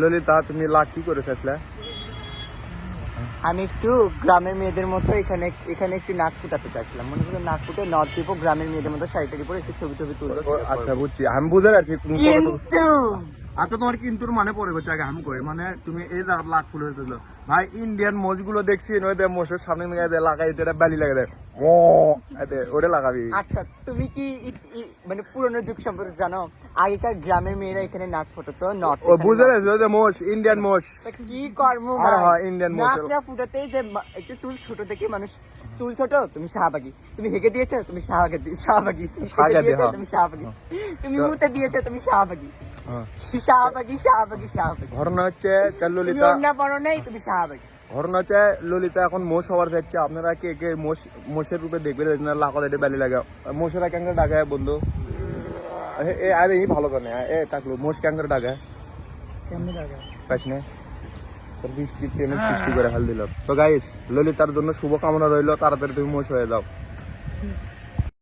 ললিতা তুমি লাখ কি করে চাইছিলে? আমি একটু গ্রামের মেয়েদের মতো এখানে একটু নাক ফুটাতে চাইছিলাম। মনে করো নাক ফুটে নর্থ দ্বীপ গ্রামের মেয়েদের মতো শাড়িটার উপর একটু ছবি তুলবো। আচ্ছা বুঝছি, আমি বুঝতে পারছি। কিন্তু আচ্ছা তোমার কিন্তু মানে পরে গেছে আগে আমি কই মানে তুমি এই লাখ ফুল হয়ে দিল ভাই। ইন্ডিয়ান মোষ গুলো দেখছি নয় মোষের সামনে মেয়ে লাগাই এটা বালি লাগে দেয় ওরে লাগাবি। আচ্ছা তুমি কি মানে পুরনো যুগ সম্পর্কে জানো? আগেকার গ্রামের মেয়েরা এখানে নাক ফুটাতো নর্থ। বুঝতে পারছি মোষ, ইন্ডিয়ান মোষ। কি কর্ম ইন্ডিয়ান মোষ নাকটা ফুটাতেই যে একটু চুল ছোট থেকে মানুষ চুল ছোট, তুমি শাহবাগী। তুমি হেগে দিয়েছো, তুমি শাহবাগী। তুমি শাহবাগী। তুমি মুতে দিয়েছো, তুমি শাহবাগী। ঘটনা হচ্ছে ললিতা তুমি শাহবাগী। ঘটনা হচ্ছে ললিতা এখন মোষ হওয়ার যাচ্ছে। আপনারা কে কে মোষের রূপে দেখবেন লাখো এটা বেলি লাগা মোষেরা কেন ডাকায় বন্ধু? আরে এই ভালো করে এ টাকলো মোষ কেন ডাকায় কেমনে ডাকায় পাইস না? বৃষ্টি প্রেমের সৃষ্টি করে হাল দিল। তো গাইস ললিতার জন্য শুভকামনা রইল, তাড়াতাড়ি তুমি মোষ হয়ে যাও।